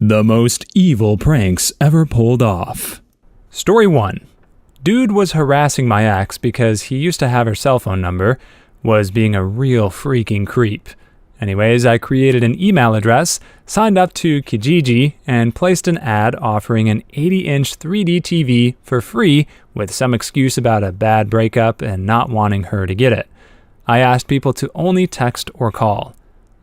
The most evil pranks ever pulled off. Story 1. Dude was harassing my ex because he used to have her cell phone number, was being a real freaking creep. Anyways, I created an email address, signed up to Kijiji, and placed an ad offering an 80-inch 3D TV for free with some excuse about a bad breakup and not wanting her to get it. I asked people to only text or call.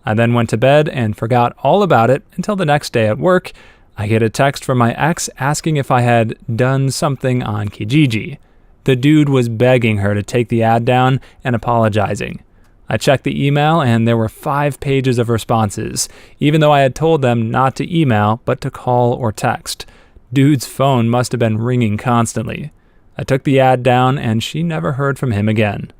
I then went to bed and forgot all about it until the next day at work. I get a text from my ex asking if I had done something on Kijiji. The dude was begging her to take the ad down and apologizing. I checked the email and there were 5 pages of responses, even though I had told them not to email but to call or text. Dude's phone must have been ringing constantly. I took the ad down and she never heard from him again.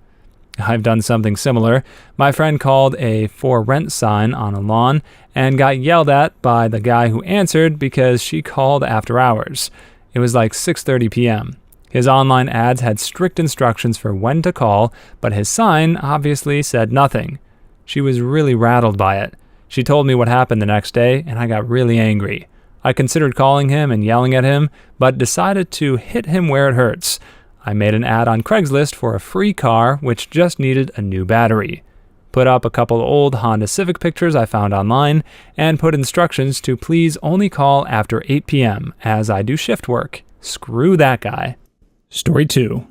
I've done something similar. My friend called a for rent sign on a lawn and got yelled at by the guy who answered because she called after hours. It was like 6:30 p.m. His online ads had strict instructions for when to call, but his sign obviously said nothing. She was really rattled by it. She told me what happened the next day, and I got really angry. I considered calling him and yelling at him, but decided to hit him where it hurts. I made an ad on Craigslist for a free car which just needed a new battery. Put up a couple old Honda Civic pictures I found online, and put instructions to please only call after 8 p.m. as I do shift work. Screw that guy. Story 2.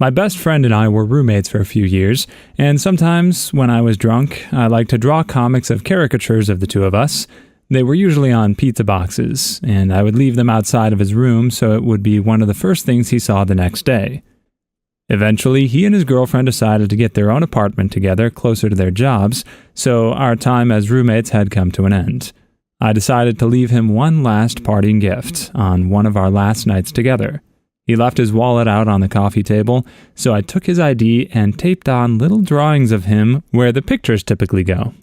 My best friend and I were roommates for a few years, and sometimes when I was drunk, I liked to draw comics of caricatures of the two of us. They were usually on pizza boxes, and I would leave them outside of his room so it would be one of the first things he saw the next day. Eventually, he and his girlfriend decided to get their own apartment together closer to their jobs, so our time as roommates had come to an end. I decided to leave him one last parting gift on one of our last nights together. He left his wallet out on the coffee table, so I took his ID and taped on little drawings of him where the pictures typically go.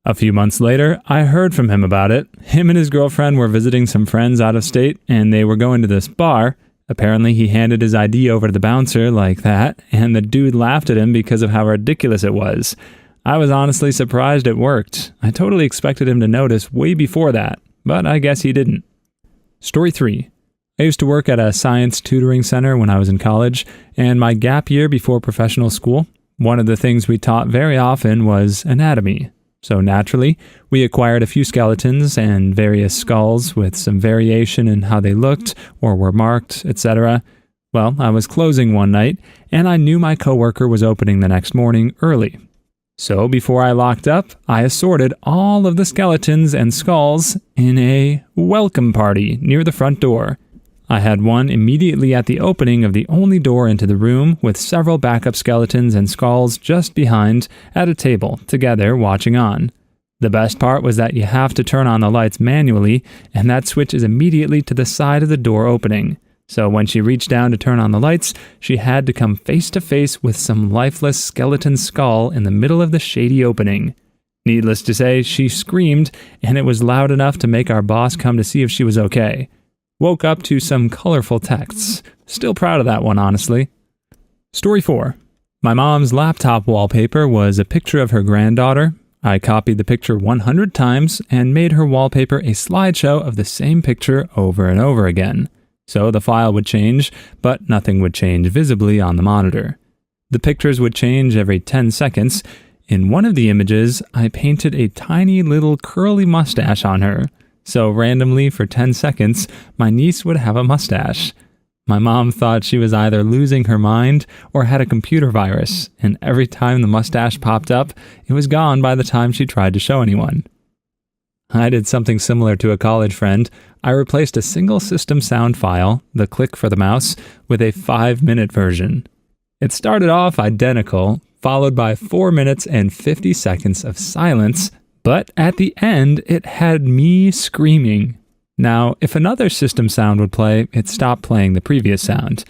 A few months later, I heard from him about it. Him and his girlfriend were visiting some friends out of state, and they were going to this bar. Apparently, he handed his ID over to the bouncer like that, and the dude laughed at him because of how ridiculous it was. I was honestly surprised it worked. I totally expected him to notice way before that, but I guess he didn't. Story 3. I used to work at a science tutoring center when I was in college, and my gap year before professional school, one of the things we taught very often was anatomy. So naturally, we acquired a few skeletons and various skulls with some variation in how they looked or were marked, etc. Well, I was closing one night, and I knew my coworker was opening the next morning early. So before I locked up, I assorted all of the skeletons and skulls in a welcome party near the front door. I had one immediately at the opening of the only door into the room, with several backup skeletons and skulls just behind at a table together watching on. The best part was that you have to turn on the lights manually, and that switch is immediately to the side of the door opening. So when she reached down to turn on the lights, she had to come face to face with some lifeless skeleton skull in the middle of the shady opening. Needless to say, she screamed, and it was loud enough to make our boss come to see if she was okay. Woke up to some colorful texts. Still proud of that one, honestly. Story 4. My mom's laptop wallpaper was a picture of her granddaughter. I copied the picture 100 times and made her wallpaper a slideshow of the same picture over and over again. So the file would change, but nothing would change visibly on the monitor. The pictures would change every 10 seconds. In one of the images, I painted a tiny little curly mustache on her. So randomly, for 10 seconds, my niece would have a mustache. My mom thought she was either losing her mind or had a computer virus, and every time the mustache popped up, it was gone by the time she tried to show anyone. I did something similar to a college friend. I replaced a single system sound file, the click for the mouse, with a 5-minute version. It started off identical, followed by 4 minutes and 50 seconds of silence, but at the end, it had me screaming. Now, if another system sound would play, it stopped playing the previous sound.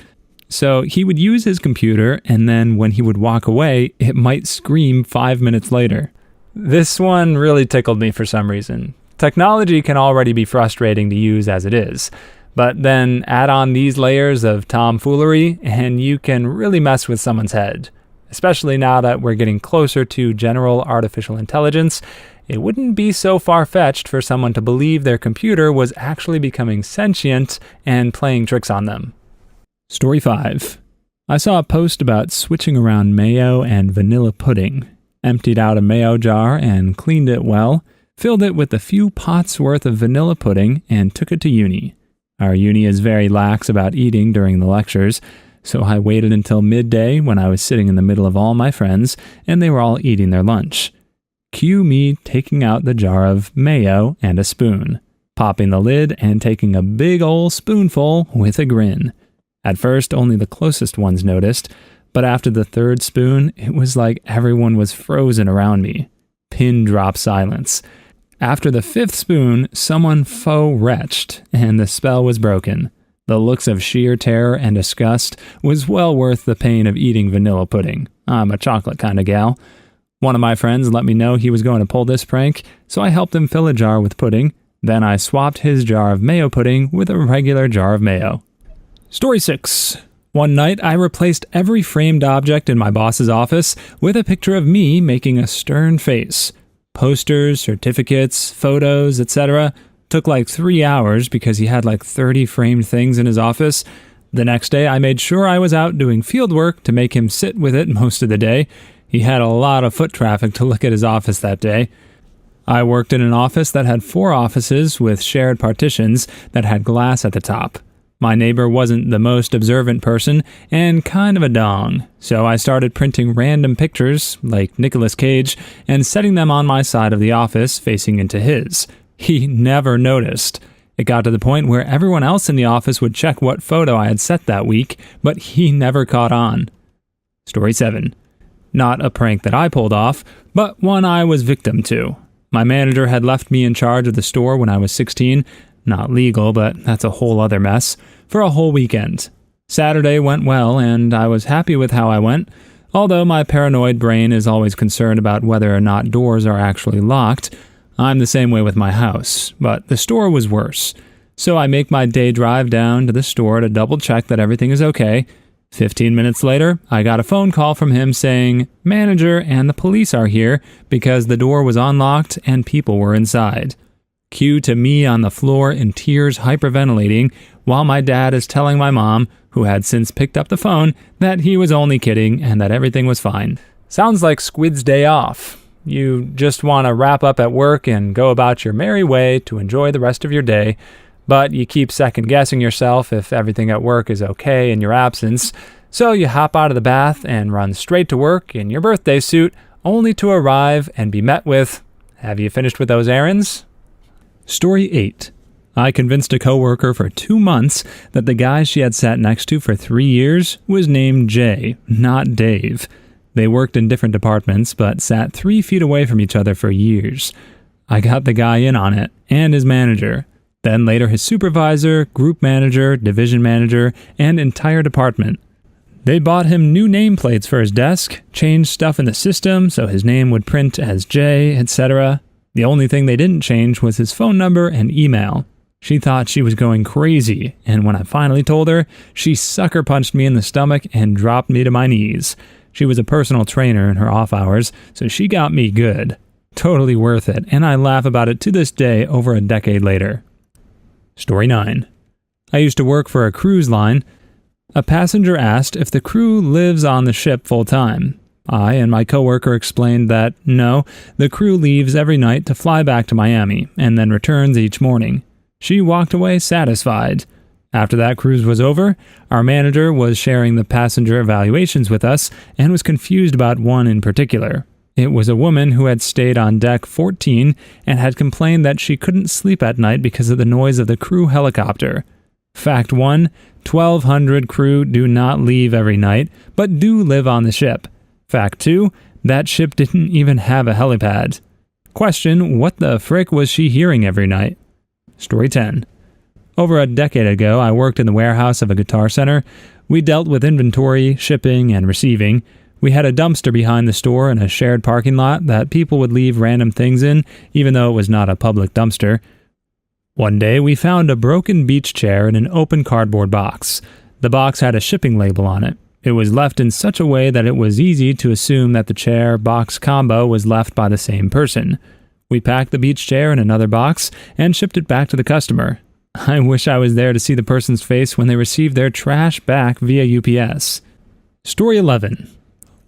So he would use his computer, and then when he would walk away, it might scream 5 minutes later. This one really tickled me for some reason. Technology can already be frustrating to use as it is, but then add on these layers of tomfoolery, and you can really mess with someone's head. Especially now that we're getting closer to general artificial intelligence, it wouldn't be so far-fetched for someone to believe their computer was actually becoming sentient and playing tricks on them. Story 5. I saw a post about switching around mayo and vanilla pudding. Emptied out a mayo jar and cleaned it well, filled it with a few pots worth of vanilla pudding, and took it to uni. Our uni is very lax about eating during the lectures, so I waited until midday when I was sitting in the middle of all my friends and they were all eating their lunch. Cue me taking out the jar of mayo and a spoon, popping the lid and taking a big ol' spoonful with a grin. At first, only the closest ones noticed, but after the third spoon, it was like everyone was frozen around me. Pin drop silence. After the fifth spoon, someone faux retched, and the spell was broken. The looks of sheer terror and disgust was well worth the pain of eating vanilla pudding. I'm a chocolate kind of gal. One of my friends let me know he was going to pull this prank, so I helped him fill a jar with pudding. Then I swapped his jar of mayo pudding with a regular jar of mayo. Story 6. One night, I replaced every framed object in my boss's office with a picture of me making a stern face. Posters, certificates, photos, etc. Took like 3 hours because he had like 30 framed things in his office. The next day, I made sure I was out doing field work to make him sit with it most of the day. He had a lot of foot traffic to look at his office that day. I worked in an office that had 4 offices with shared partitions that had glass at the top. My neighbor wasn't the most observant person and kind of a dong, so I started printing random pictures, like Nicolas Cage, and setting them on my side of the office facing into his. He never noticed. It got to the point where everyone else in the office would check what photo I had set that week, but he never caught on. Story 7. Not a prank that I pulled off, but one I was victim to. My manager had left me in charge of the store when I was 16, not legal, but that's a whole other mess, for a whole weekend. Saturday went well, and I was happy with how I went, although my paranoid brain is always concerned about whether or not doors are actually locked. I'm the same way with my house, but the store was worse. So I make my day drive down to the store to double check that everything is okay. 15 minutes later, I got a phone call from him saying, "Manager and the police are here because the door was unlocked and people were inside." Cue to me on the floor in tears hyperventilating while my dad is telling my mom, who had since picked up the phone, that he was only kidding and that everything was fine. Sounds like Squid's day off. You just want to wrap up at work and go about your merry way to enjoy the rest of your day, but you keep second-guessing yourself if everything at work is okay in your absence, so you hop out of the bath and run straight to work in your birthday suit, only to arrive and be met with, "Have you finished with those errands?" Story 8. I convinced a coworker for 2 months that the guy she had sat next to for 3 years was named Jay, not Dave. They worked in different departments, but sat 3 feet away from each other for years. I got the guy in on it, and his manager. Then later his supervisor, group manager, division manager, and entire department. They bought him new nameplates for his desk, changed stuff in the system so his name would print as Jay, etc. The only thing they didn't change was his phone number and email. She thought she was going crazy, and when I finally told her, she sucker punched me in the stomach and dropped me to my knees. She was a personal trainer in her off hours, so she got me good. Totally worth it, and I laugh about it to this day over a decade later. Story 9. I used to work for a cruise line. A passenger asked if the crew lives on the ship full time. I and my coworker explained that, no, the crew leaves every night to fly back to Miami, and then returns each morning. She walked away satisfied. After that cruise was over, our manager was sharing the passenger evaluations with us, and was confused about one in particular. It was a woman who had stayed on deck 14, and had complained that she couldn't sleep at night because of the noise of the crew helicopter. Fact 1, 1,200 crew do not leave every night, but do live on the ship. Fact 2, that ship didn't even have a helipad. Question, what the frick was she hearing every night? Story 10. Over a decade ago, I worked in the warehouse of a Guitar Center. We dealt with inventory, shipping, and receiving. We had a dumpster behind the store and a shared parking lot that people would leave random things in, even though it was not a public dumpster. One day, we found a broken beach chair in an open cardboard box. The box had a shipping label on it. It was left in such a way that it was easy to assume that the chair-box combo was left by the same person. We packed the beach chair in another box and shipped it back to the customer. I wish I was there to see the person's face when they received their trash back via UPS. Story 11.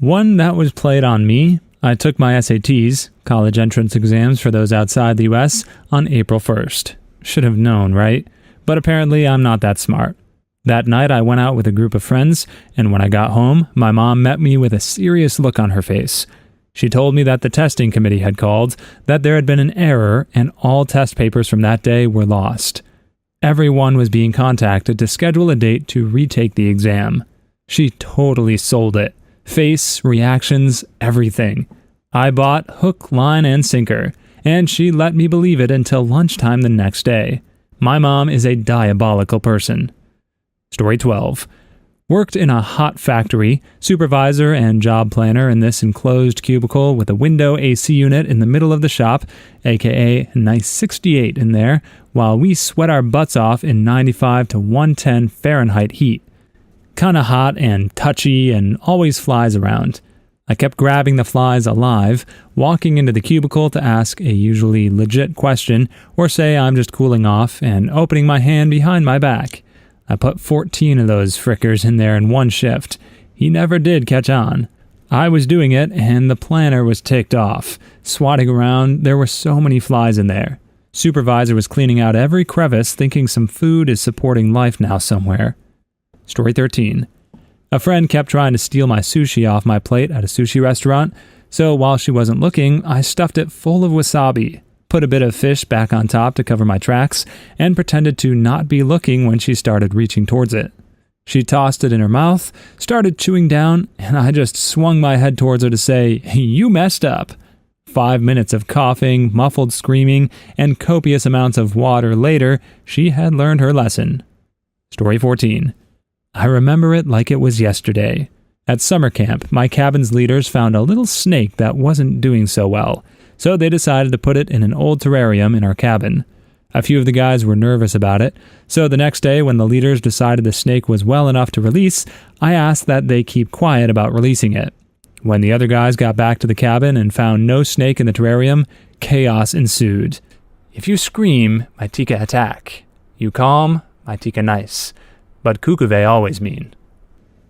One that was played on me. I took my SATs, college entrance exams for those outside the US, on April 1st. Should have known, right? But apparently I'm not that smart. That night I went out with a group of friends, and when I got home, my mom met me with a serious look on her face. She told me that the testing committee had called, that there had been an error, and all test papers from that day were lost. Everyone was being contacted to schedule a date to retake the exam. She totally sold it. Face, reactions, everything. I bought hook, line, and sinker, and she let me believe it until lunchtime the next day. My mom is a diabolical person. Story 12. Worked in a hot factory, supervisor and job planner in this enclosed cubicle with a window AC unit in the middle of the shop, aka nice 68 in there, while we sweat our butts off in 95 to 110 Fahrenheit heat. Kinda hot and touchy and always flies around. I kept grabbing the flies alive, walking into the cubicle to ask a usually legit question or say I'm just cooling off, and opening my hand behind my back. I put 14 of those frickers in there in one shift. He never did catch on. I was doing it, and the planner was ticked off. Swatting around, there were so many flies in there. Supervisor was cleaning out every crevice, thinking some food is supporting life now somewhere. Story 13. A friend kept trying to steal my sushi off my plate at a sushi restaurant, so while she wasn't looking, I stuffed it full of wasabi, put a bit of fish back on top to cover my tracks, and pretended to not be looking when she started reaching towards it. She tossed it in her mouth, started chewing down, and I just swung my head towards her to say, "You messed up." 5 minutes of coughing, muffled screaming, and copious amounts of water later, she had learned her lesson. Story 14. I remember it like it was yesterday. At summer camp, my cabin's leaders found a little snake that wasn't doing so well, so they decided to put it in an old terrarium in our cabin. A few of the guys were nervous about it, so the next day when the leaders decided the snake was well enough to release, I asked that they keep quiet about releasing it. When the other guys got back to the cabin and found no snake in the terrarium, chaos ensued. If you scream, my tika attack. You calm, my tika nice. But kukuve always mean.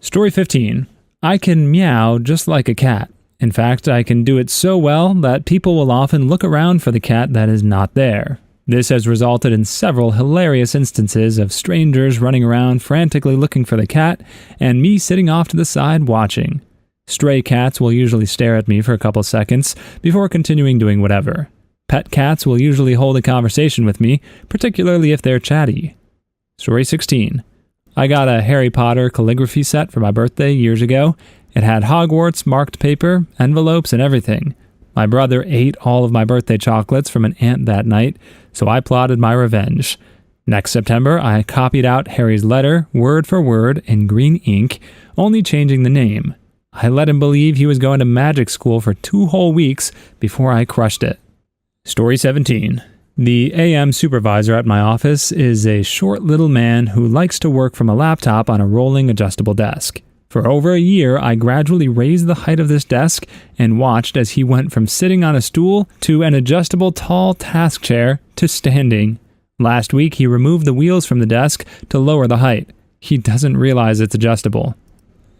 Story 15. I can meow just like a cat. In fact, I can do it so well that people will often look around for the cat that is not there. This has resulted in several hilarious instances of strangers running around frantically looking for the cat, and me sitting off to the side watching. Stray cats will usually stare at me for a couple seconds before continuing doing whatever. Pet cats will usually hold a conversation with me, particularly if they're chatty. Story 16. I got a Harry Potter calligraphy set for my birthday years ago. It had Hogwarts marked paper, envelopes, and everything. My brother ate all of my birthday chocolates from an ant that night, so I plotted my revenge. Next September, I copied out Harry's letter, word for word, in green ink, only changing the name. I let him believe he was going to magic school for 2 whole weeks before I crushed it. Story 17. The AM supervisor at my office is a short little man who likes to work from a laptop on a rolling adjustable desk. For over a year, I gradually raised the height of this desk and watched as he went from sitting on a stool to an adjustable tall task chair to standing. Last week, he removed the wheels from the desk to lower the height. He doesn't realize it's adjustable.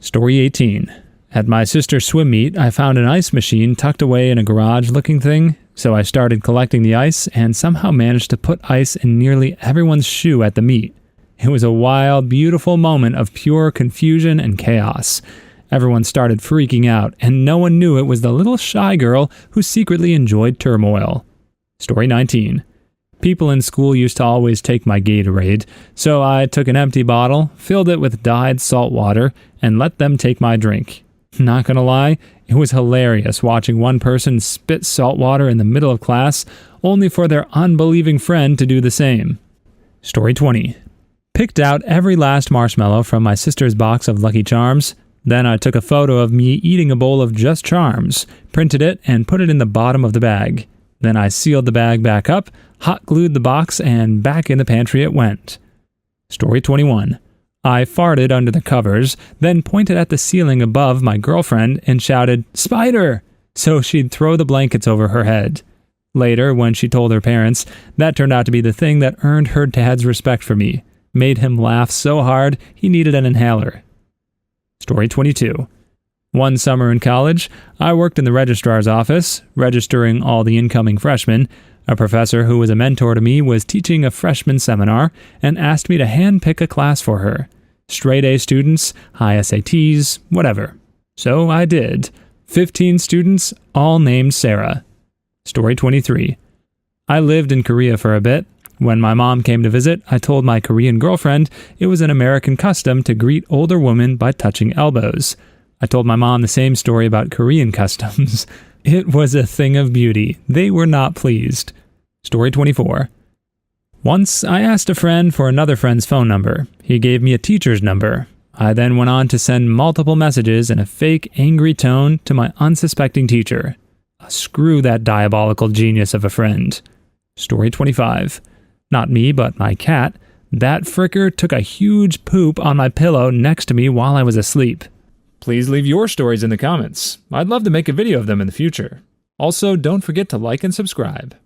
Story 18. At my sister's swim meet, I found an ice machine tucked away in a garage-looking thing, so I started collecting the ice and somehow managed to put ice in nearly everyone's shoe at the meet. It was a wild, beautiful moment of pure confusion and chaos. Everyone started freaking out, and no one knew it was the little shy girl who secretly enjoyed turmoil. Story 19. People in school used to always take my Gatorade, so I took an empty bottle, filled it with dyed salt water, and let them take my drink. Not gonna lie, it was hilarious watching one person spit salt water in the middle of class, only for their unbelieving friend to do the same. Story 20. Picked out every last marshmallow from my sister's box of Lucky Charms. Then I took a photo of me eating a bowl of Just Charms, printed it, and put it in the bottom of the bag. Then I sealed the bag back up, hot glued the box, and back in the pantry it went. Story 21. I farted under the covers, then pointed at the ceiling above my girlfriend and shouted, "Spider!" so she'd throw the blankets over her head. Later, when she told her parents, that turned out to be the thing that earned her dad's respect for me. Made him laugh so hard he needed an inhaler. Story 22. One summer in college, I worked in the registrar's office, registering all the incoming freshmen. A professor who was a mentor to me was teaching a freshman seminar and asked me to handpick a class for her. Straight A students, high SATs, whatever. So I did. 15 students, all named Sarah. Story 23. I lived in Korea for a bit. When my mom came to visit, I told my Korean girlfriend it was an American custom to greet older women by touching elbows. I told my mom the same story about Korean customs. It was a thing of beauty. They were not pleased. Story 24. Once, I asked a friend for another friend's phone number. He gave me a teacher's number. I then went on to send multiple messages in a fake, angry tone to my unsuspecting teacher. Screw that diabolical genius of a friend. Story 25. Not me, but my cat. That fricker took a huge poop on my pillow next to me while I was asleep. Please leave your stories in the comments. I'd love to make a video of them in the future. Also, don't forget to like and subscribe.